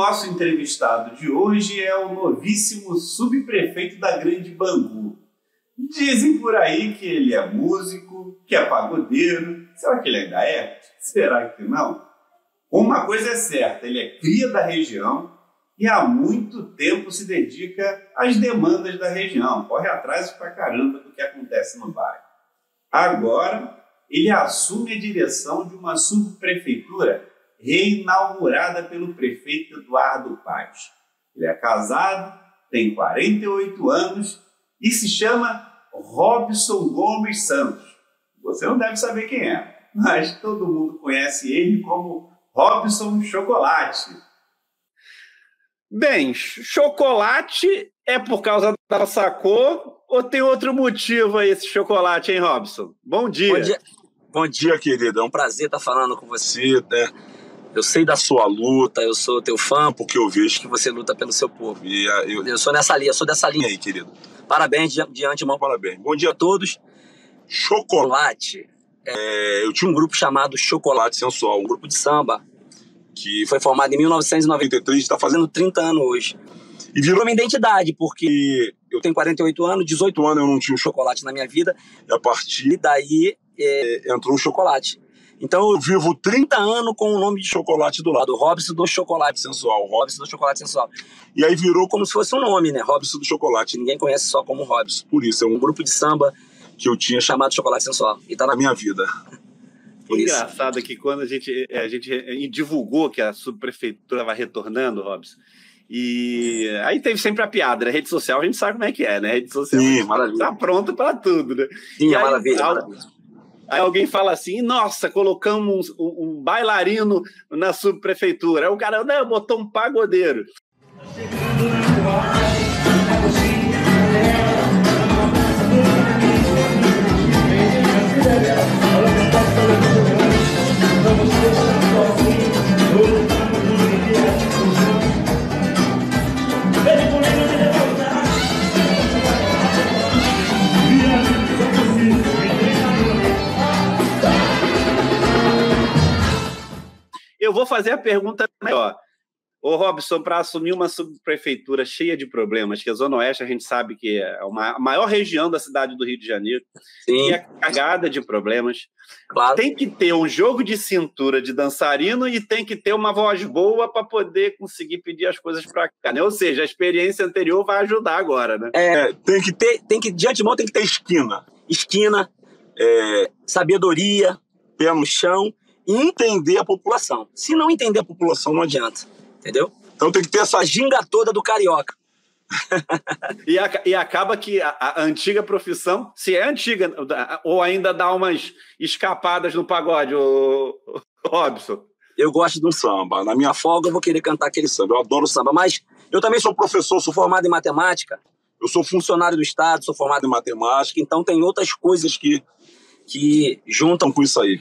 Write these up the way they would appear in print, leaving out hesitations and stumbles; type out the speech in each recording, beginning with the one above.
nosso entrevistado de hoje é o novíssimo subprefeito da Grande Bangu. Dizem por aí que ele é músico, que é pagodeiro. Será que ele ainda é? Será que não? Uma coisa é certa, ele é cria da região e há muito tempo se dedica às demandas da região. Corre atrás pra caramba do que acontece no bairro. Agora, ele assume a direção de uma subprefeitura reinaugurada pelo prefeito Eduardo Paes. Ele é casado, tem 48 anos e se chama Robson Gomes Santos. Você não deve saber quem é, mas todo mundo conhece ele como Robson Chocolate. Bem, chocolate é por causa da nossa cor ou tem outro motivo aí esse chocolate, hein, Robson? Bom dia. Bom dia, bom dia, querido. É um prazer estar falando com você, né? Eu sei da sua luta, eu sou teu fã, porque eu vejo que você luta pelo seu povo. E eu sou nessa linha, eu sou dessa linha aí, querido. Parabéns de antemão. Parabéns. Bom dia a todos. Chocolate. Eu tinha um grupo chamado Chocolate Sensual, um grupo de samba, que foi formado em 1993, está fazendo 30 anos hoje. E virou minha identidade, porque eu tenho 48 anos, 18 anos eu não tinha um chocolate na minha vida, e a partir daí entrou o chocolate. Então eu vivo 30 anos com o nome de chocolate do lado, Robson do Chocolate Sensual, Robson do Chocolate Sensual. E aí virou como se fosse um nome, né? Robson do Chocolate, ninguém conhece só como Robson. Por isso, é um grupo de samba que eu tinha chamado Chocolate Sensual, e tá na minha vida. Engraçado que quando a gente divulgou que a subprefeitura vai retornando, Robson, e aí teve sempre a piada, né? Rede social, a gente sabe como é que é, né? Rede social tá pronta para tudo, né? Sim, aí, maravilha. Aí alguém fala assim, nossa, colocamos um bailarino na subprefeitura. Aí o cara, não, botou um pagodeiro. Eu vou fazer a pergunta melhor. Ô Robson, para assumir uma subprefeitura cheia de problemas, que a Zona Oeste a gente sabe que é a maior região da cidade do Rio de Janeiro, Sim. E é carregada de problemas, Claro. Tem que ter um jogo de cintura de dançarino e tem que ter uma voz boa para poder conseguir pedir as coisas para cá, né? Ou seja, a experiência anterior vai ajudar agora, né? De antemão tem que ter esquina, sabedoria, pé no chão, e entender a população. Se não entender a população, não adianta, entendeu? Então tem que ter essa ginga toda do carioca. E acaba que a antiga profissão, se é antiga, ou ainda dá umas escapadas no pagode, Robson. Eu gosto de um samba. Na minha folga eu vou querer cantar aquele samba. Eu adoro samba, mas eu também sou professor, sou formado em matemática, eu sou funcionário do Estado, sou formado em matemática, então tem outras coisas que juntam com isso aí.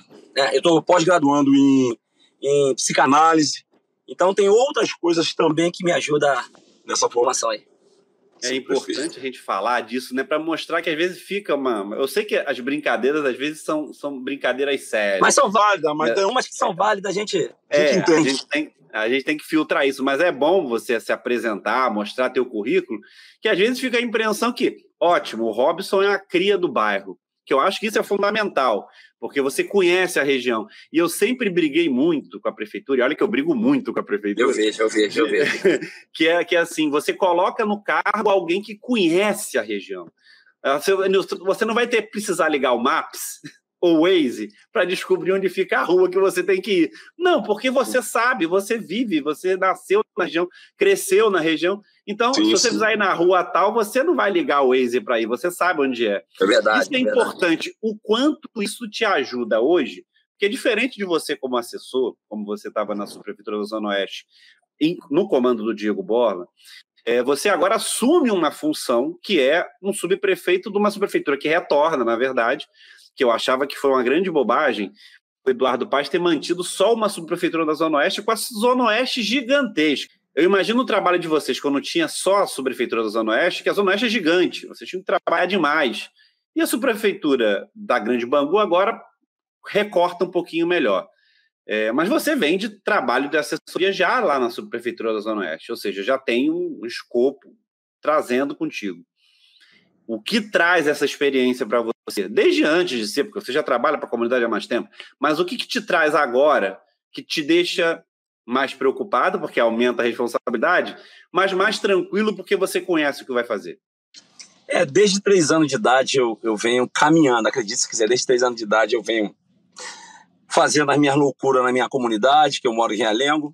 Eu estou pós-graduando em psicanálise, então tem outras coisas também que me ajudam nessa formação aí. É importante a gente falar disso, né? Para mostrar que às vezes fica uma... Eu sei que as brincadeiras às vezes são brincadeiras sérias. Mas são válidas, mas tem umas que são válidas, a gente entende. A gente tem que filtrar isso, mas é bom você se apresentar, mostrar teu currículo, que às vezes fica a impressão que, ótimo, o Robson é a cria do bairro, que eu acho que isso é fundamental, porque você conhece a região. E eu sempre briguei muito com a prefeitura, e olha que eu brigo muito com a prefeitura. Eu vejo. que é assim, você coloca no cargo alguém que conhece a região. Você não vai precisar ligar o Maps ou o Waze para descobrir onde fica a rua que você tem que ir. Não, porque você sabe, você vive, você nasceu na região, cresceu na região. Então, se você precisar ir na rua tal, você não vai ligar o Waze para ir, você sabe onde é. É verdade. Isso é importante. O quanto isso te ajuda hoje, porque diferente de você como assessor, como você estava na subprefeitura da Zona Oeste, no comando do Diego Borla, você agora assume uma função que é um subprefeito de uma subprefeitura que retorna, na verdade, que eu achava que foi uma grande bobagem, o Eduardo Paes ter mantido só uma subprefeitura da Zona Oeste com a Zona Oeste gigantesca. Eu imagino o trabalho de vocês quando tinha só a subprefeitura da Zona Oeste, que a Zona Oeste é gigante, vocês tinham que trabalhar demais. E a subprefeitura da Grande Bangu agora recorta um pouquinho melhor. Mas você vem de trabalho de assessoria já lá na Subprefeitura da Zona Oeste, ou seja, já tem um escopo trazendo contigo. O que traz essa experiência para você? Desde antes de ser, porque você já trabalha para a comunidade há mais tempo, mas o que te traz agora que te deixa mais preocupado, porque aumenta a responsabilidade, mas mais tranquilo porque você conhece o que vai fazer? Desde 3 anos de idade eu venho caminhando, acredite se quiser, desde 3 anos de idade eu venho fazendo as minhas loucuras na minha comunidade, que eu moro em Realengo,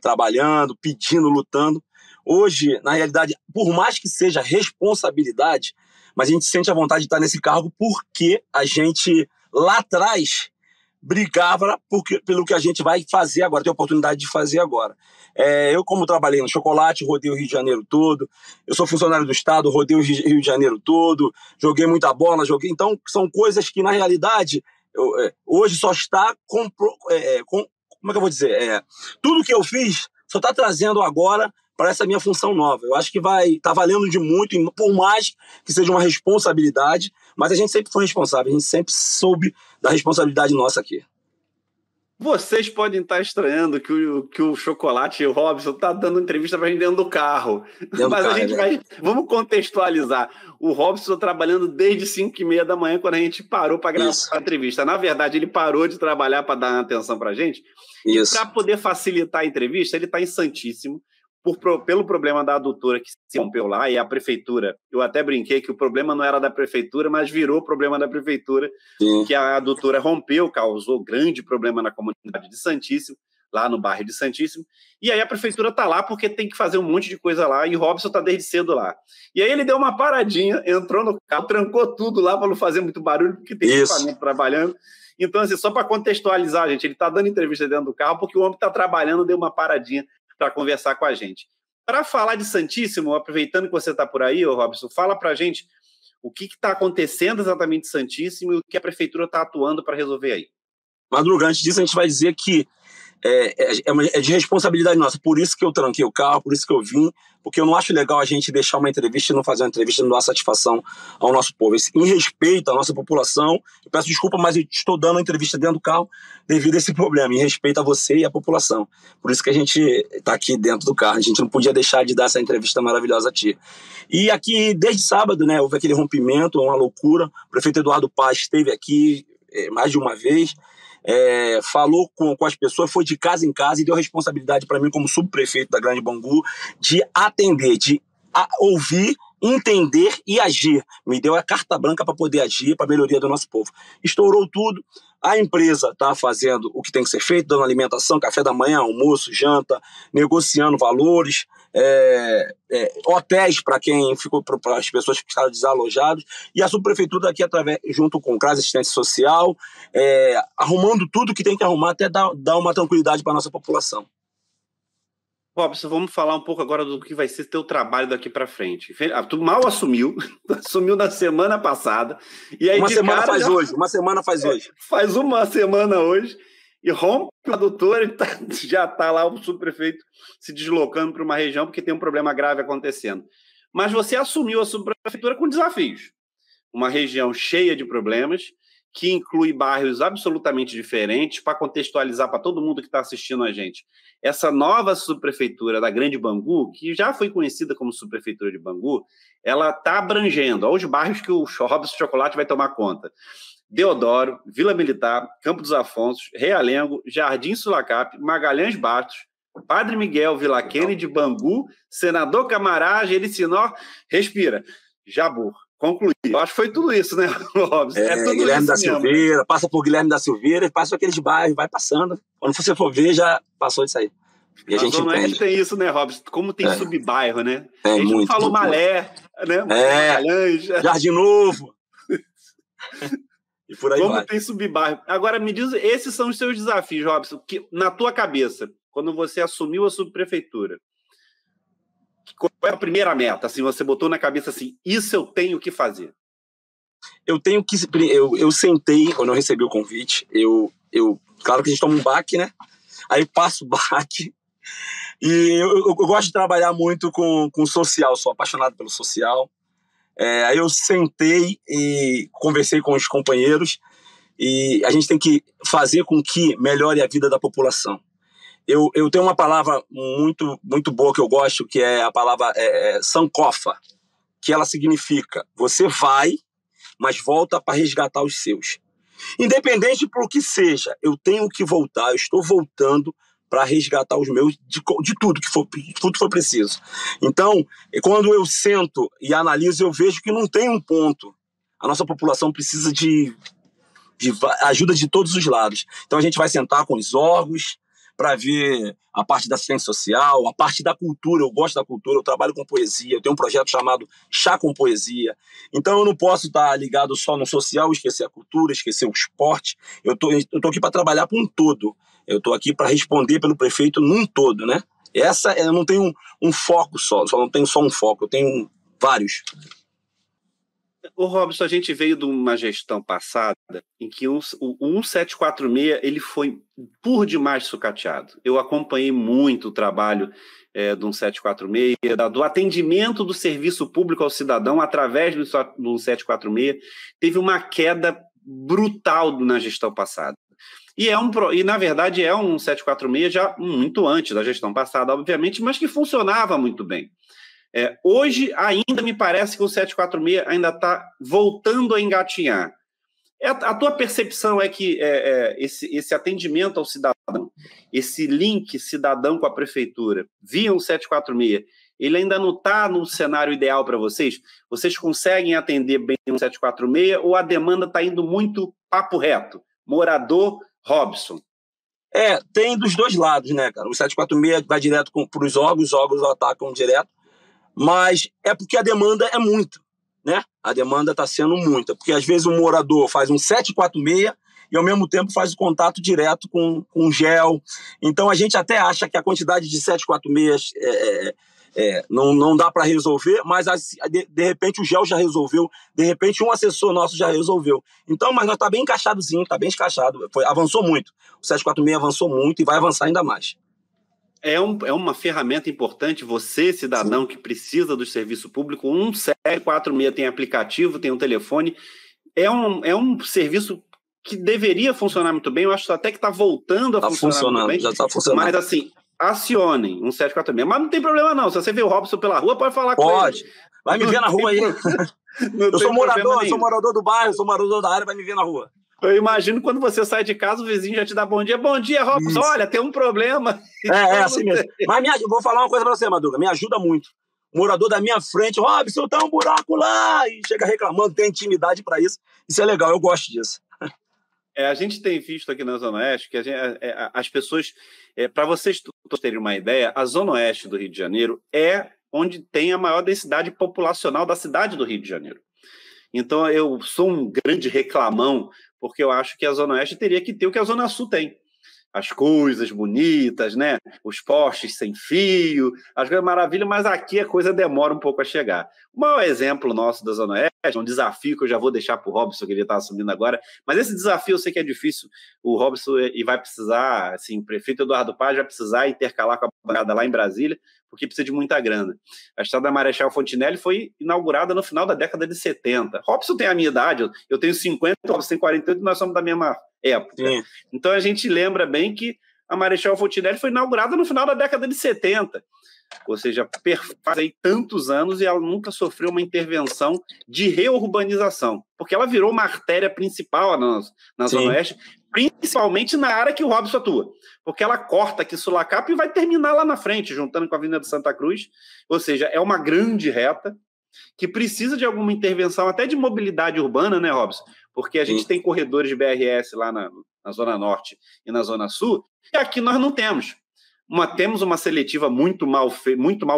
trabalhando, pedindo, lutando. Hoje, na realidade, por mais que seja responsabilidade, mas a gente sente a vontade de estar nesse cargo porque a gente, lá atrás, brigava pelo que a gente vai fazer agora, tem a oportunidade de fazer agora. Eu, como trabalhei no chocolate, rodei o Rio de Janeiro todo, eu sou funcionário do Estado, rodei o Rio de Janeiro todo, joguei muita bola, então são coisas que, na realidade, hoje só está como é que eu vou dizer? Tudo que eu fiz só está trazendo agora para essa minha função nova. Eu acho que vai estar valendo de muito, por mais que seja uma responsabilidade, mas a gente sempre foi responsável, a gente sempre soube da responsabilidade nossa aqui. Vocês podem estar estranhando que o Chocolate e o Robson tá dando entrevista para a gente dentro do carro. Mas a gente vai... Vamos contextualizar. O Robson trabalhando desde 5h30 da manhã, quando a gente parou para gravar a entrevista. Na verdade, ele parou de trabalhar para dar atenção para a gente. Isso. E para poder facilitar a entrevista, ele está em Santíssimo, pelo problema da adutora que se rompeu lá, e a prefeitura, eu até brinquei que o problema não era da prefeitura, mas virou problema da prefeitura, que a adutora rompeu, causou grande problema na comunidade de Santíssimo, lá no bairro de Santíssimo, e aí a prefeitura está lá porque tem que fazer um monte de coisa lá, e o Robson está desde cedo lá. E aí ele deu uma paradinha, entrou no carro, trancou tudo lá para não fazer muito barulho, porque tem equipamento trabalhando. Então, assim, só para contextualizar, gente, ele está dando entrevista dentro do carro porque o homem está trabalhando, deu uma paradinha para conversar com a gente. Para falar de Santíssimo, aproveitando que você está por aí, Robson, fala para a gente o que está acontecendo exatamente em Santíssimo e o que a prefeitura está atuando para resolver aí. Madruga, antes disso a gente vai dizer que é de responsabilidade nossa, por isso que eu tranquei o carro, por isso que eu vim, porque eu não acho legal a gente deixar uma entrevista e não fazer uma entrevista e não dar satisfação ao nosso povo. Em respeito à nossa população, eu peço desculpa, mas eu estou dando a entrevista dentro do carro devido a esse problema, em respeito a você e à população. Por isso que a gente está aqui dentro do carro, a gente não podia deixar de dar essa entrevista maravilhosa a ti. E aqui, desde sábado, né, houve aquele rompimento, uma loucura, o prefeito Eduardo Paz esteve aqui mais de uma vez, falou com as pessoas, foi de casa em casa e deu responsabilidade para mim como subprefeito da Grande Bangu de atender, de ouvir, entender e agir. Me deu a carta branca para poder agir para a melhoria do nosso povo. Estourou tudo, a empresa está fazendo o que tem que ser feito, dando alimentação, café da manhã, almoço, janta, negociando valores, hotéis para quem ficou, para as pessoas que ficaram desalojadas, e a subprefeitura aqui, junto com o CRAS Assistência Social, arrumando tudo que tem que arrumar até dar uma tranquilidade para a nossa população. Robson, vamos falar um pouco agora do que vai ser teu trabalho daqui para frente. Tu mal assumiu na semana passada. E aí uma semana faz hoje. Faz uma semana hoje e rompe a adutora e já está lá o subprefeito se deslocando para uma região porque tem um problema grave acontecendo. Mas você assumiu a subprefeitura com desafios. Uma região cheia de problemas, que inclui bairros absolutamente diferentes, para contextualizar para todo mundo que está assistindo a gente. Essa nova subprefeitura da Grande Bangu, que já foi conhecida como subprefeitura de Bangu, ela está abrangendo os bairros que o Robson Chocolate vai tomar conta. Deodoro, Vila Militar, Campo dos Afonsos, Realengo, Jardim Sulacap, Magalhães Bastos, Padre Miguel, Vila Kennedy, Bangu, Senador Camará, Jericinó, respira, Jabur. Concluí. Eu acho que foi tudo isso, né, Robson? Tudo Guilherme isso da mesmo. Silveira, passa por Guilherme da Silveira e passa por aqueles bairros, vai passando. Quando você for ver, já passou disso aí. E a gente entende. Tem isso, né, Robson? Como tem subbairro, né? A gente não falou Malé, né? Magalhães, Jardim Novo. E por aí Como vai. tem subbairro. Agora, me diz, esses são os seus desafios, Robson, que na tua cabeça, quando você assumiu a subprefeitura, qual é a primeira meta? Assim, você botou na cabeça assim, isso eu tenho que fazer. Eu sentei, quando eu recebi o convite, claro que a gente toma um baque, né? Aí passo o baque. E eu gosto de trabalhar muito com social, sou apaixonado pelo social. Aí eu sentei e conversei com os companheiros e a gente tem que fazer com que melhore a vida da população. Eu tenho uma palavra muito boa que eu gosto, que é a palavra sankofa, que ela significa: você vai, mas volta para resgatar os seus. Independente por que seja, eu tenho que voltar, eu estou voltando para resgatar os meus de tudo que for preciso. Então, quando eu sento e analiso, eu vejo que não tem um ponto. A nossa população precisa de ajuda de todos os lados. Então, a gente vai sentar com os órgãos para ver a parte da assistência social, a parte da cultura. Eu gosto da cultura, eu trabalho com poesia, eu tenho um projeto chamado Chá com Poesia. Então eu não posso estar ligado só no social, esquecer a cultura, esquecer o esporte. Eu tô aqui para trabalhar para um todo. Eu estou aqui para responder pelo prefeito num todo, né? Eu não tenho um foco só não tenho só um foco, eu tenho vários. O Robson, a gente veio de uma gestão passada em que o 1746 ele foi por demais sucateado. Eu acompanhei muito o trabalho do 1746, do atendimento do serviço público ao cidadão através do 1746. Teve uma queda brutal na gestão passada. E na verdade, é um 746 já muito antes da gestão passada, obviamente, mas que funcionava muito bem. Hoje, ainda me parece que o 746 ainda está voltando a engatinhar. A tua percepção é que esse atendimento ao cidadão, esse link cidadão com a prefeitura, via o 746, ele ainda não está no cenário ideal para vocês? Vocês conseguem atender bem o 746 ou a demanda está indo muito papo reto? Morador, Robson. Tem dos dois lados, né, cara? O 746 vai direto para os órgãos atacam direto, mas é porque a demanda é muito, né? A demanda está sendo muita, porque às vezes o morador faz um 746 e ao mesmo tempo faz o contato direto com gel. Então a gente até acha que a quantidade de 746 não dá para resolver, mas de repente o gel já resolveu, de repente um assessor nosso já resolveu. Então, mas nós está bem encaixadozinho, está bem encaixado, avançou muito. O 746 avançou muito e vai avançar ainda mais. É uma ferramenta importante, você, cidadão, que precisa do serviço público, 1746 tem aplicativo, tem um telefone, é um serviço que deveria funcionar muito bem, eu acho até que está voltando a funcionar muito bem. Já está funcionando. Mas assim, acionem 1746, mas não tem problema não, se você vê o Robson pela rua, pode falar com ele. Pode, vai me ver na rua aí. Eu sou morador do bairro, sou morador da área, vai me ver na rua. Eu imagino quando você sai de casa, o vizinho já te dá bom dia. Bom dia, Robson. Isso. Olha, tem um problema. Assim mesmo. Mas vou falar uma coisa pra você, Madruga. Me ajuda muito. O morador da minha frente, Robson, tá um buraco lá. E chega reclamando, tem intimidade pra isso. Isso é legal, eu gosto disso. A gente tem visto aqui na Zona Oeste que as pessoas... para vocês terem uma ideia, a Zona Oeste do Rio de Janeiro é onde tem a maior densidade populacional da cidade do Rio de Janeiro. Então, eu sou um grande reclamão, porque eu acho que a Zona Oeste teria que ter o que a Zona Sul tem. As coisas bonitas, né? Os postes sem fio, as coisas maravilhas, mas aqui a coisa demora um pouco a chegar. O maior exemplo nosso da Zona Oeste, um desafio que eu já vou deixar para o Robson, que ele está assumindo agora, mas esse desafio eu sei que é difícil, o Robson vai precisar, assim, o prefeito Eduardo Paz vai precisar intercalar com a bancada lá em Brasília, porque precisa de muita grana. A estrada da Marechal Fontinelli foi inaugurada no final da década de 70. Robson tem a minha idade, eu tenho 50, o Robson tem 48, nós somos da mesma época. Sim. Então a gente lembra bem que a Marechal Fontinelli foi inaugurada no final da década de 70. Ou seja, faz aí tantos anos e ela nunca sofreu uma intervenção de reurbanização, porque ela virou uma artéria principal na Zona Oeste, principalmente na área que o Robson atua, porque ela corta aqui Sulacap e vai terminar lá na frente, juntando com a Avenida de Santa Cruz, ou seja, é uma grande reta que precisa de alguma intervenção até de mobilidade urbana, né, Robson? Porque a gente tem corredores de BRS lá na Zona Norte e na Zona Sul, e aqui nós não temos. Temos uma seletiva muito mal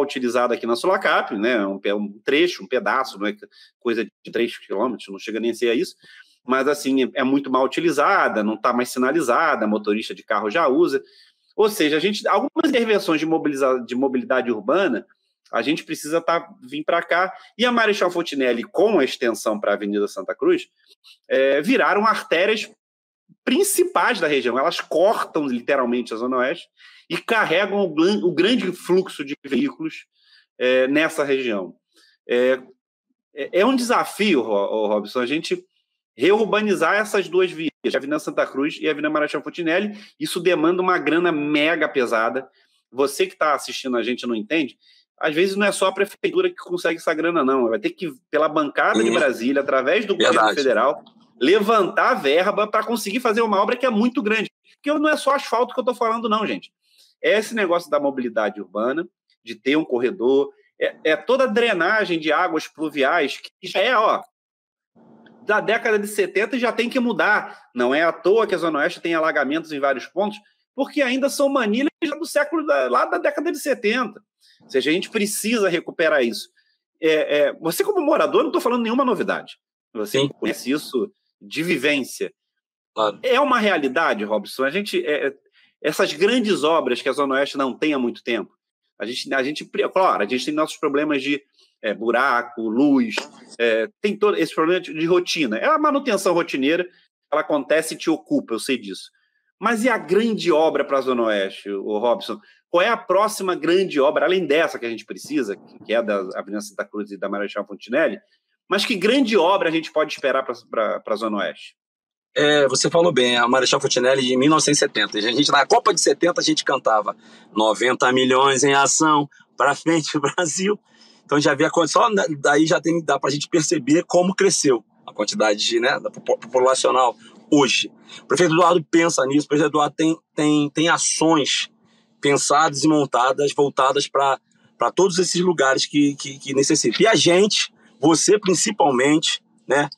utilizada aqui na Sulacap, né? Um trecho, um pedaço, não é coisa de 3 quilômetros, não chega nem a ser isso, mas assim, é muito mal utilizada, não está mais sinalizada, motorista de carro já usa. Ou seja, algumas intervenções de mobilidade urbana, a gente precisa vir para cá. E a Marechal Fontinelli, com a extensão para a Avenida Santa Cruz, viraram artérias principais da região. Elas cortam literalmente a Zona Oeste e carregam o grande fluxo de veículos nessa região. É um desafio, Robson, a gente reurbanizar essas duas vias, a Avenida Santa Cruz e a Avenida Marechal Fontinelli. Isso demanda uma grana mega pesada. Você que está assistindo a gente não entende, às vezes não é só a prefeitura que consegue essa grana, não. Vai ter que, pela bancada de Brasília, através do governo federal, levantar verba para conseguir fazer uma obra que é muito grande. Porque não é só asfalto que eu estou falando, não, gente. É esse negócio da mobilidade urbana, de ter um corredor, é toda a drenagem de águas pluviais, que já da década de 70 já tem que mudar. Não é à toa que a Zona Oeste tem alagamentos em vários pontos, porque ainda são manilhas do século, lá da década de 70. Ou seja, a gente precisa recuperar isso. Você, como morador, não estou falando nenhuma novidade. Você conhece isso de vivência. Claro. É uma realidade, Robson. Essas grandes obras que a Zona Oeste não tem há muito tempo, claro, a gente tem nossos problemas de buraco, luz, tem todo esse problema de rotina. É a manutenção rotineira, ela acontece e te ocupa, eu sei disso. Mas e a grande obra para a Zona Oeste, o Robson? Qual é a próxima grande obra, além dessa que a gente precisa, que é da Avenida Santa Cruz e da Marechal Fontinelli, mas que grande obra a gente pode esperar para a Zona Oeste? Você falou bem, a Marechal Fontinelli de 1970. Na Copa de 70 a gente cantava 90 milhões em ação, para frente o Brasil. Então já havia, só daí dá para a gente perceber como cresceu a quantidade populacional hoje. O prefeito Eduardo pensa nisso, o prefeito Eduardo tem ações pensadas e montadas, voltadas para todos esses lugares que necessitam. E a gente, você principalmente, né?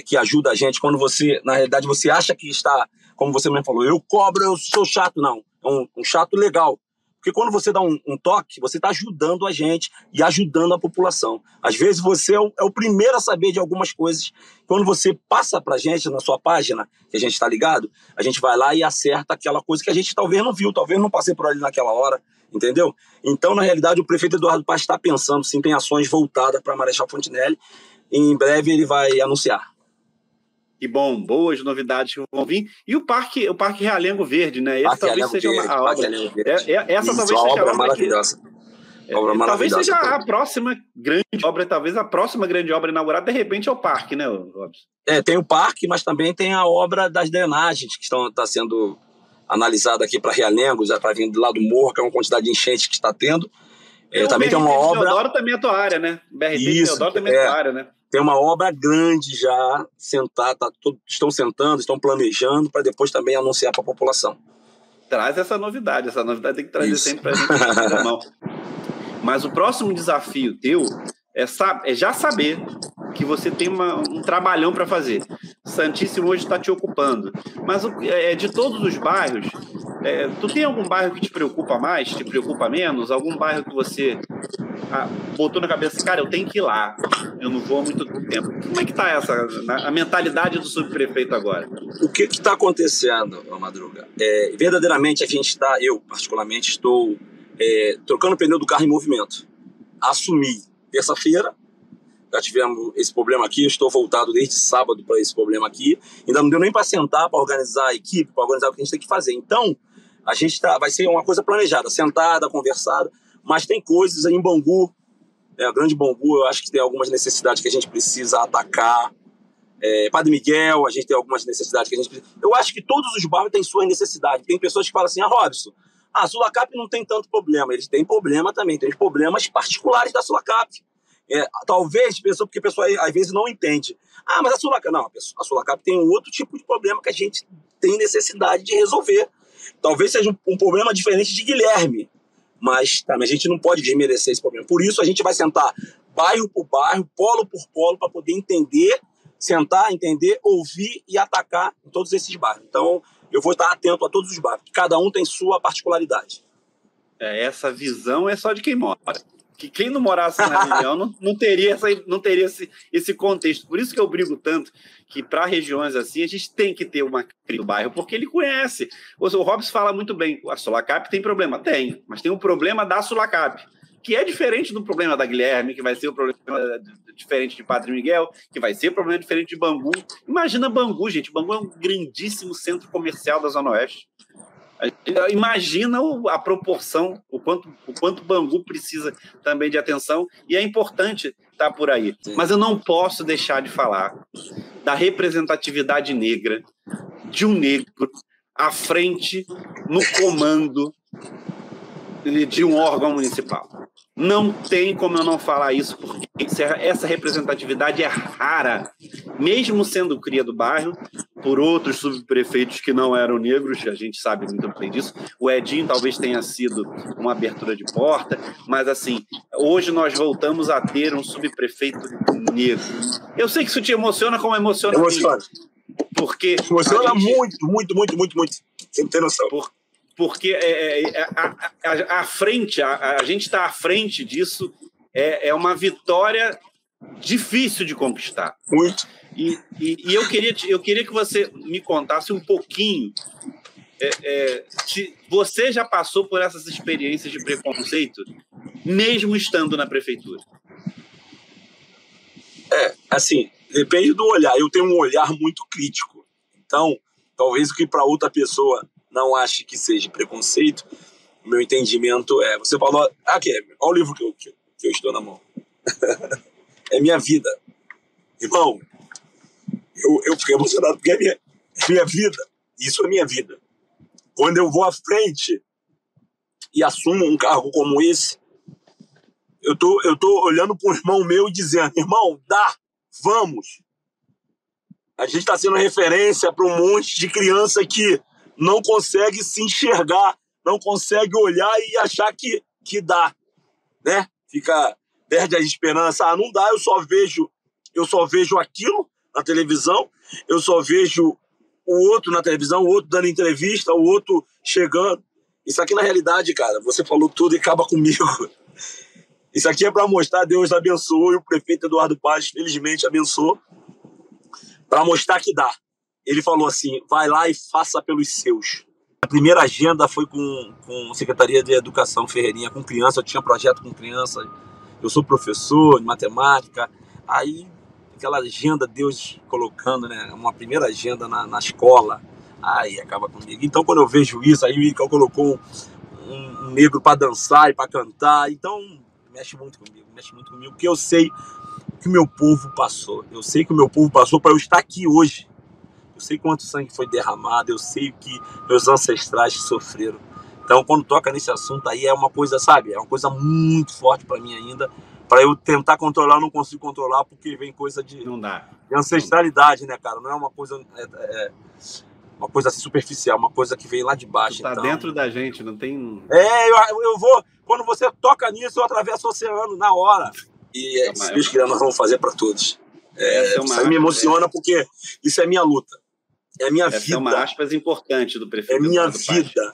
Que ajuda a gente quando você, na realidade, você acha que está, como você mesmo falou, eu cobro, eu sou chato. Não, é um chato legal. Porque quando você dá um toque, você está ajudando a gente e ajudando a população. Às vezes você é o primeiro a saber de algumas coisas. Quando você passa para a gente na sua página, que a gente está ligado, a gente vai lá e acerta aquela coisa que a gente talvez não viu, talvez não passei por ali naquela hora, entendeu? Então, na realidade, o prefeito Eduardo Paes está pensando, sim, tem ações voltadas para Marechal Fontinelli e em breve ele vai anunciar. Que bom, boas novidades que vão vir. E o Parque Realengo Verde, né? Esse talvez seja a obra. Essa talvez seja a obra maravilhosa. Talvez seja a próxima grande obra, talvez a próxima grande obra inaugurada, de repente, é o parque, né, Robson? Tem o parque, mas também tem a obra das drenagens que está sendo analisada aqui para Realengo, já para vir do lado do morro, que é uma quantidade de enchente que está tendo. Também tem uma obra. Teodoro também é tua área, né? BRT de Teodoro também é tua área, né? Tem uma obra grande já sentada, estão sentando, estão planejando para depois também anunciar para a população. Traz essa novidade tem que trazer sempre para a gente na mão. Mas o próximo desafio teu é já saber que você tem um trabalhão para fazer. Santíssimo hoje está te ocupando. Mas de todos os bairros, tu tem algum bairro que te preocupa mais, te preocupa menos? Algum bairro que você botou na cabeça, cara, eu tenho que ir lá, eu não vou há muito tempo. Como é que está a mentalidade do subprefeito agora? O que está acontecendo, Madruga? Verdadeiramente eu particularmente estou trocando o pneu do carro em movimento. Assumi terça-feira, já tivemos esse problema aqui, eu estou voltado desde sábado para esse problema aqui, ainda não deu nem para sentar, para organizar a equipe, para organizar o que a gente tem que fazer. Então, vai ser uma coisa planejada, sentada, conversada, mas tem coisas aí em Bangu, a Grande Bangu, eu acho que tem algumas necessidades que a gente precisa atacar. Padre Miguel, a gente tem algumas necessidades que a gente precisa. Eu acho que todos os bairros têm suas necessidades. Tem pessoas que falam assim, Robson, a Sulacap não tem tanto problema. Eles têm problema também, tem os problemas particulares da Sulacap. Talvez, porque a pessoa às vezes não entende. Mas a Sulacap... Não, a Sulacap tem um outro tipo de problema que a gente tem necessidade de resolver. Talvez seja um problema diferente de Guilherme, mas também a gente não pode desmerecer esse problema. Por isso a gente vai sentar bairro por bairro, polo por polo, para poder sentar, entender, ouvir e atacar em todos esses bairros. Então, eu vou estar atento a todos os bairros, cada um tem sua particularidade. Essa visão é só de quem mora. Que quem não morasse na região não teria esse contexto. Por isso que eu brigo tanto que para regiões assim a gente tem que ter uma crise do bairro, porque ele conhece. O Robson fala muito bem, a Sulacap tem problema? Tem, mas tem um problema da Sulacap, que é diferente do problema da Guilherme, que vai ser o problema diferente de Padre Miguel, que vai ser o problema diferente de Bangu. Imagina Bangu, gente. Bangu é um grandíssimo centro comercial da Zona Oeste. Imagina a proporção, o quanto Bangu precisa também de atenção, e é importante estar por aí. Mas eu não posso deixar de falar da representatividade negra, de um negro à frente, no comando de um órgão municipal. Não tem como eu não falar isso, porque essa representatividade é rara, mesmo sendo cria do bairro, por outros subprefeitos que não eram negros, a gente sabe muito bem disso. O Edinho talvez tenha sido uma abertura de porta, mas assim, hoje nós voltamos a ter um subprefeito negro. Eu sei que isso te emociona como emociona. Porque emociona muito. Sem ter noção. Porque a frente, a gente está à frente disso, é uma vitória difícil de conquistar. Muito. E eu queria que você me contasse um pouquinho se você já passou por essas experiências de preconceito, mesmo estando na prefeitura. Assim, depende do olhar. Eu tenho um olhar muito crítico. Então, talvez o que para outra pessoa não ache que seja preconceito, o meu entendimento é... Você falou... Aqui, olha o livro que eu estou na mão. É minha vida. Irmão, eu fiquei emocionado porque é minha vida. Isso é minha vida. Quando eu vou à frente e assumo um cargo como esse, eu tô olhando para um irmão meu e dizendo, irmão, vamos. A gente está sendo referência para um monte de criança que não consegue se enxergar, não consegue olhar e achar que dá, né? Perde a esperança. Não dá, eu só vejo aquilo na televisão, eu só vejo o outro na televisão, o outro dando entrevista, o outro chegando. Isso aqui, na realidade, cara, você falou tudo e acaba comigo. Isso aqui é para mostrar, Deus abençoou, e o prefeito Eduardo Paz, felizmente, abençoou, para mostrar que dá. Ele falou assim, vai lá e faça pelos seus. A primeira agenda foi com a Secretaria de Educação Ferreirinha, com criança, eu tinha projeto com criança, eu sou professor de matemática, aí aquela agenda, Deus colocando, né, uma primeira agenda na escola, aí acaba comigo. Então, quando eu vejo isso, aí ele colocou um negro para dançar e para cantar, então mexe muito comigo, porque eu sei que o meu povo passou, para eu estar aqui hoje. Eu sei quanto sangue foi derramado, eu sei que meus ancestrais sofreram. Então, quando toca nesse assunto aí, é uma coisa, sabe? É uma coisa muito forte para mim ainda. Para eu tentar controlar, eu não consigo controlar, porque vem coisa não dá. De ancestralidade, né, cara? Não é uma coisa... uma coisa superficial, uma coisa que vem lá de baixo. Tá dentro da gente, não tem... Eu vou... Quando você toca nisso, eu atravesso o oceano na hora. E se Deus quiser, nós vamos fazer para todos. Isso me emociona, porque isso é minha luta. É a minha vida. É uma aspas importante do prefeito. É minha vida.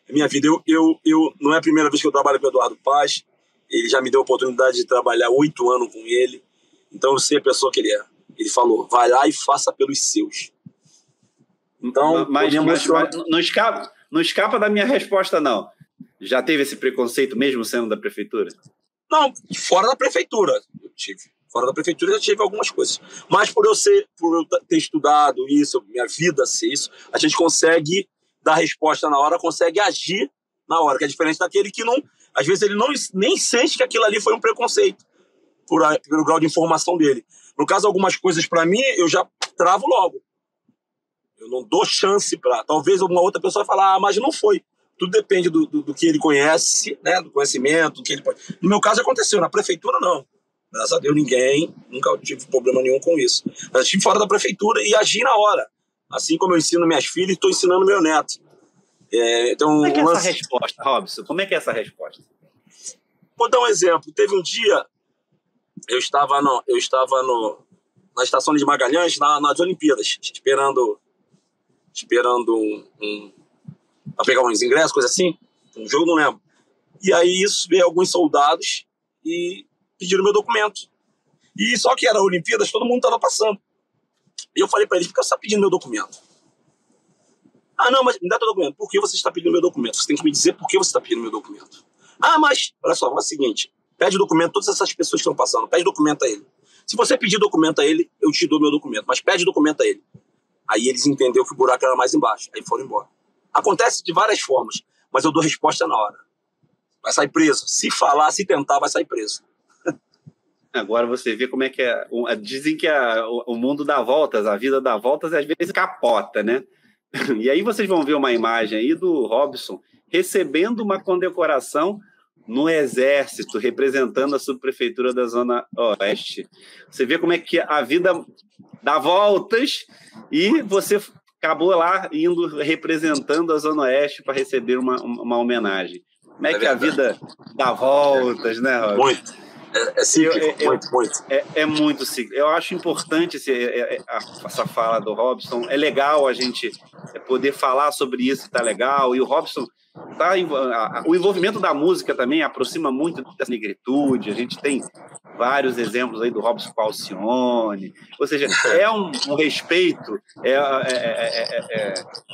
É minha vida. Eu não é a primeira vez que eu trabalho com o Eduardo Paz. Ele já me deu a oportunidade de trabalhar 8 anos com ele. Então eu sei a pessoa que ele é. Ele falou, vai lá e faça pelos seus. Então, mas não escapa da minha resposta, não. Já teve esse preconceito mesmo sendo da prefeitura? Não, fora da prefeitura eu tive. Fora da prefeitura eu tive algumas coisas. Mas por eu ter estudado isso, minha vida ser isso, a gente consegue dar resposta na hora, consegue agir na hora, que é diferente daquele que não, às vezes ele nem sente que aquilo ali foi um preconceito, pelo grau de informação dele. No caso, algumas coisas para mim, eu já travo logo. Eu não dou chance para... Talvez alguma outra pessoa falar, mas não foi. Tudo depende do que ele conhece, né? Do conhecimento, do que ele pode... No meu caso aconteceu, na prefeitura não. Graças a Deus nunca tive problema nenhum com isso. Mas eu estive fora da prefeitura e agi na hora. Assim como eu ensino minhas filhas, estou ensinando meu neto. Então, como é que é essa resposta, Robson? Como é que é essa resposta? Vou dar um exemplo. Teve um dia, eu estava na estação de Magalhães, nas Olimpíadas, esperando para pegar uns ingressos, coisa assim. Um jogo, não lembro. E aí veio alguns soldados e pediram meu documento. E só que era Olimpíadas, todo mundo estava passando. E eu falei para eles, por que você está pedindo meu documento? Ah, não, mas me dá teu documento. Por que você está pedindo meu documento? Você tem que me dizer por que você está pedindo meu documento. Ah, mas, olha só, é o seguinte, pede documento, todas essas pessoas que estão passando, pede documento a ele. Se você pedir documento a ele, eu te dou meu documento, mas pede documento a ele. Aí eles entenderam que o buraco era mais embaixo, aí foram embora. Acontece de várias formas, mas eu dou resposta na hora. Vai sair preso. Se falar, se tentar, vai sair preso. Agora você vê como é que é. Dizem que o mundo dá voltas, a vida dá voltas e às vezes capota, né? E aí vocês vão ver uma imagem aí do Robson recebendo uma condecoração no Exército, representando a subprefeitura da Zona Oeste. Você vê como é que a vida dá voltas e você acabou lá indo representando a Zona Oeste para receber uma homenagem. Como é que a vida dá voltas, né, Robson? Muito. É cíclico, muito. É muito cíclico. Eu acho importante essa fala do Robson. É legal a gente poder falar sobre isso, tá legal. E o Robson, o envolvimento da música também aproxima muito dessa negritude. A gente tem vários exemplos aí do Robson com Alcione. Ou seja, é um respeito,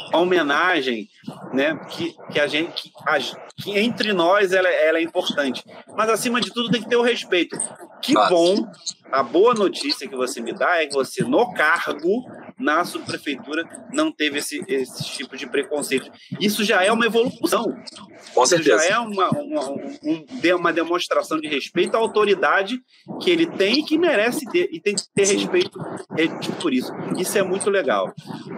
uma homenagem, né, que entre nós ela é importante. Mas, acima de tudo, tem que ter o respeito. Que bom, a boa notícia que você me dá é que você, no cargo, na subprefeitura, não teve esse tipo de preconceito. Isso já é uma evolução. Com certeza. Isso já é uma demonstração de respeito à autoridade que ele tem e que merece ter, e tem que ter respeito por isso. Isso é muito legal.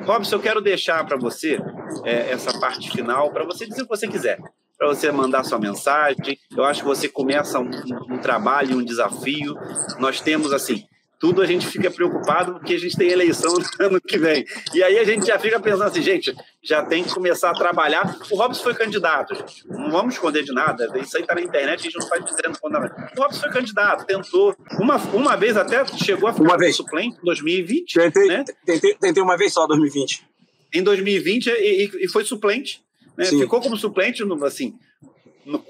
Robson, eu quero deixar para você essa parte final, para você dizer o que você quiser, para você mandar sua mensagem. Eu acho que você começa um trabalho, um desafio. Nós temos, assim, tudo a gente fica preocupado porque a gente tem eleição no ano que vem. E aí a gente já fica pensando assim, gente, já tem que começar a trabalhar. O Robson foi candidato, gente. Não vamos esconder de nada. Isso aí está na internet, a gente não faz dizendo quando. O Robson foi candidato, tentou. Uma vez até chegou a ficar suplente em 2020. Tentei uma vez só, 2020. Em 2020 e foi suplente. Né? Ficou como suplente, assim,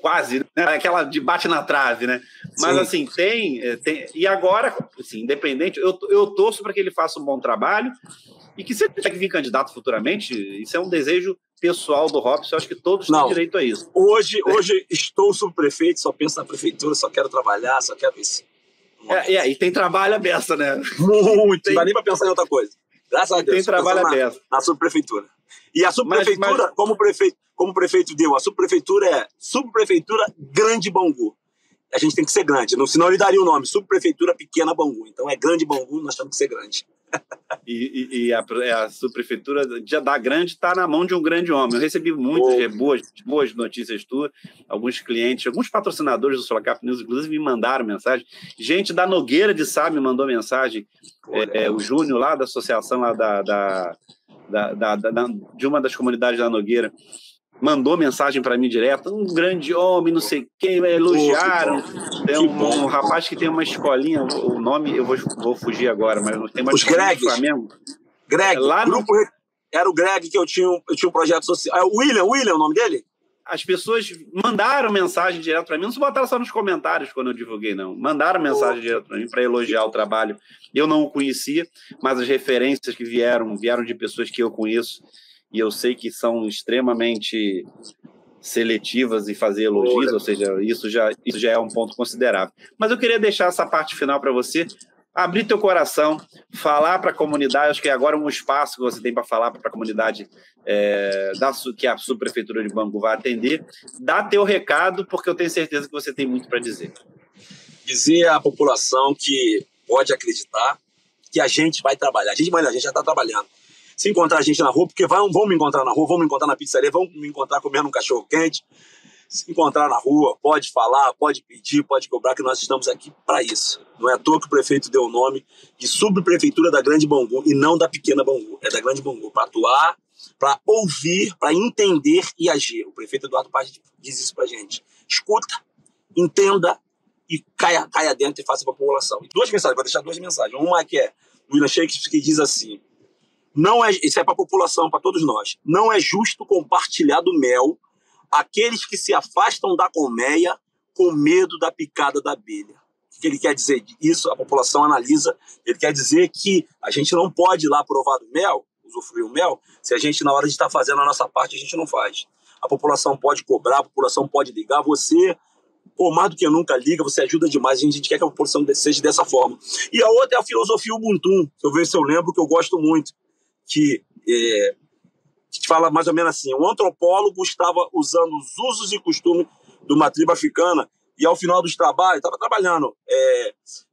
quase, né? Aquela de bate na trave, né? Mas, assim, tem. E agora, assim, independente, eu torço para que ele faça um bom trabalho e que se ele tiver que vir candidato futuramente, isso é um desejo pessoal do Robson, eu acho que todos têm direito a isso. Hoje estou subprefeito, só penso na prefeitura, só quero trabalhar, só quero isso. E tem trabalho à beça, né? Muito, não dá nem para pensar em outra coisa. Graças a Deus. Tem trabalho à beça. Na subprefeitura. E a subprefeitura, como o prefeito deu, a subprefeitura é Subprefeitura Grande Bangu. A gente tem que ser grande, senão ele daria o nome, Subprefeitura Pequena Bangu. Então é Grande Bangu, nós temos que ser grande. E a subprefeitura da grande está na mão de um grande homem. Eu recebi muitas boas notícias tuas, alguns clientes, alguns patrocinadores do Sulacap News, inclusive, me mandaram mensagem. Gente da Nogueira de Sá me mandou mensagem. O Júnior lá da associação lá de uma das comunidades da Nogueira mandou mensagem para mim direto, um grande homem, não sei quem, elogiaram. Tem um rapaz que tem uma escolinha, o nome eu vou fugir agora, mas tem uma escolinha do Flamengo. Greg, era o Greg que eu tinha um projeto social. É o William o nome dele? As pessoas mandaram mensagem direto para mim, não se botaram só nos comentários quando eu divulguei, não. Mandaram mensagem direto para mim para elogiar o trabalho. Eu não o conhecia, mas as referências que vieram de pessoas que eu conheço e eu sei que são extremamente seletivas em fazer elogios, ou seja, isso já é um ponto considerável. Mas eu queria deixar essa parte final para você, abrir teu coração, falar para a comunidade, acho que agora é um espaço que você tem para falar para a comunidade que a subprefeitura de Bangu vai atender. Dá teu recado, porque eu tenho certeza que você tem muito para dizer. Dizer à população que pode acreditar que a gente vai trabalhar. A gente já está trabalhando. Se encontrar a gente na rua, porque vão me encontrar na rua, vão me encontrar na pizzaria, vão me encontrar comendo um cachorro-quente. Se encontrar na rua, pode falar, pode pedir, pode cobrar, que nós estamos aqui para isso. Não é à toa que o prefeito deu o nome de Subprefeitura da Grande Bangu e não da Pequena Bangu. É da Grande Bangu, para atuar, para ouvir, para entender e agir. O prefeito Eduardo Paz diz isso para a gente. Escuta, entenda e caia dentro e faça para a população. E duas mensagens, vou deixar duas mensagens. Uma que é do William Shakespeare, que diz assim: isso é para a população, para todos nós. Não é justo compartilhar do mel aqueles que se afastam da colmeia com medo da picada da abelha. O que ele quer dizer? Isso a população analisa. Ele quer dizer que a gente não pode ir lá provar do mel, usufruir o mel, se a gente, na hora de estar fazendo a nossa parte, a gente não faz. A população pode cobrar, a população pode ligar. Você, mais do que nunca, liga, você ajuda demais. A gente quer que a população seja dessa forma. E a outra é a filosofia Ubuntu. Eu vejo se eu lembro, que eu gosto muito, que fala mais ou menos assim: o antropólogo estava usando os usos e costumes de uma tribo africana e ao final dos trabalhos, estava trabalhando,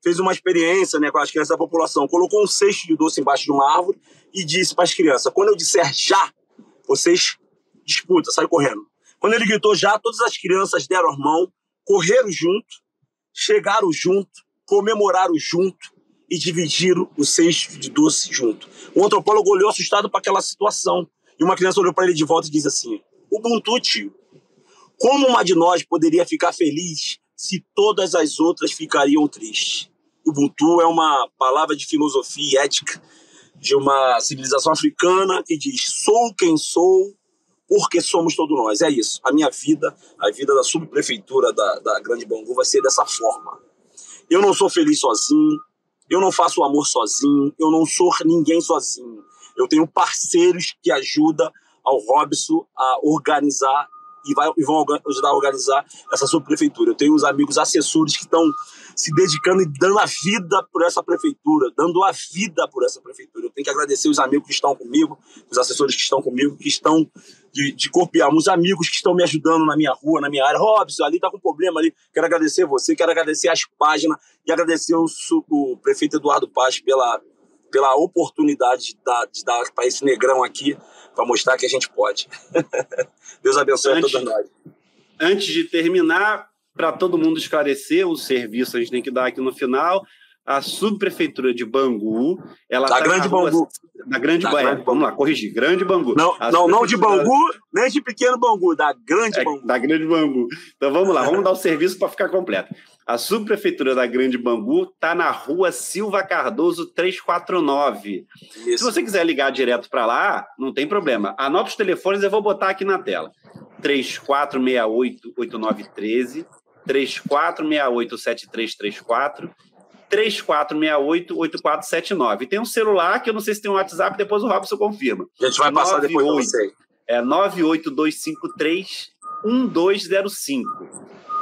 fez uma experiência, né, com as crianças da população, colocou um cesto de doce embaixo de uma árvore e disse para as crianças, quando eu disser já, vocês disputam, saem correndo. Quando ele gritou já, todas as crianças deram a mão, correram junto, chegaram junto, comemoraram junto e dividiram o cesto de doce junto. O antropólogo olhou assustado para aquela situação e uma criança olhou para ele de volta e disse assim, Ubuntu, tio, como uma de nós poderia ficar feliz se todas as outras ficariam tristes? Ubuntu é uma palavra de filosofia e ética de uma civilização africana que diz, sou quem sou porque somos todos nós. É isso. A minha vida, a vida da subprefeitura da Grande Bangu vai ser dessa forma. Eu não sou feliz sozinho, eu não faço o amor sozinho, eu não sou ninguém sozinho. Eu tenho parceiros que ajudam ao Robson a organizar e vão ajudar a organizar essa subprefeitura. Eu tenho uns amigos assessores que estão se dedicando e dando a vida por essa prefeitura, dando a vida por essa prefeitura. Eu tenho que agradecer os amigos que estão comigo, os assessores que estão comigo, que estão de corpo e alma, os amigos que estão me ajudando na minha rua, na minha área. Robson, ali está com problema ali. Quero agradecer você, quero agradecer as páginas e agradecer o prefeito Eduardo Paz pela oportunidade de dar para esse negrão aqui, para mostrar que a gente pode. Deus abençoe a todos nós. Antes de terminar, para todo mundo esclarecer o serviço, a gente tem que dar aqui no final, a subprefeitura de Bangu, ela da tá Grande Bangu. Da Grande Bangu. Vamos lá, corrigir, Grande Bangu. Não de Bangu, nem de Pequeno Bangu, da Grande Bangu. Da Grande Bangu. Então vamos lá, vamos dar o serviço para ficar completo. A subprefeitura da Grande Bangu está na rua Silva Cardoso 349. Isso. Se você quiser ligar direto para lá, não tem problema. Anota os telefones, eu vou botar aqui na tela. 3468-8913, 3468-7334, 3468-8479. Tem um celular que eu não sei se tem um WhatsApp, depois o Robson confirma. A gente vai passar depois para você. É 98253-1205.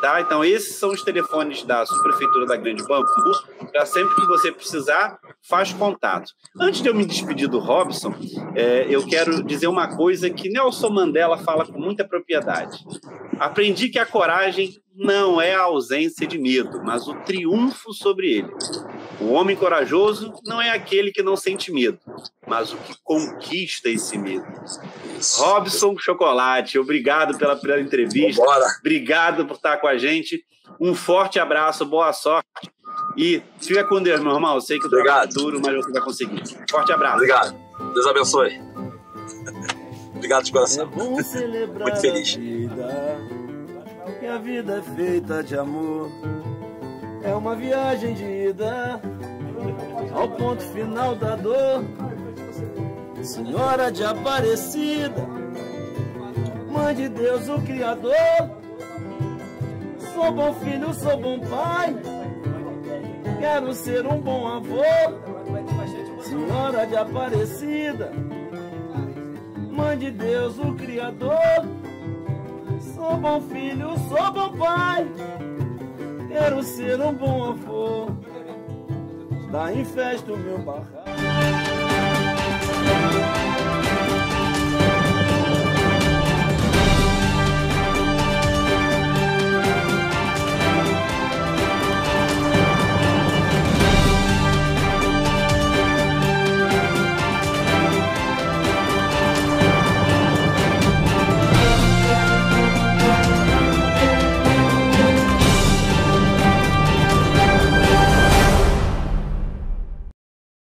Tá? Então, esses são os telefones da subprefeitura da Grande Bangu. Para sempre que você precisar, faz contato. Antes de eu me despedir do Robson, eu quero dizer uma coisa que Nelson Mandela fala com muita propriedade. Aprendi que a coragem não é a ausência de medo, mas o triunfo sobre ele. O homem corajoso não é aquele que não sente medo, mas o que conquista esse medo. Robson Chocolate, obrigado pela entrevista. Bora. Obrigado por estar com a gente. Um forte abraço, boa sorte. E fica com Deus, meu irmão. Eu sei que o trabalho é duro, mas você vai conseguir. Forte abraço. Obrigado. Deus abençoe. Obrigado de coração. É bom celebrar muito feliz. Que a vida é feita de amor. É uma viagem de ida ao ponto final da dor. Senhora de Aparecida, Mãe de Deus, o Criador. Sou bom filho, sou bom pai, quero ser um bom avô. Senhora de Aparecida, Mãe de Deus, o Criador. Sou bom filho, sou bom pai, quero ser um bom avô. Dá em festa o meu barraco.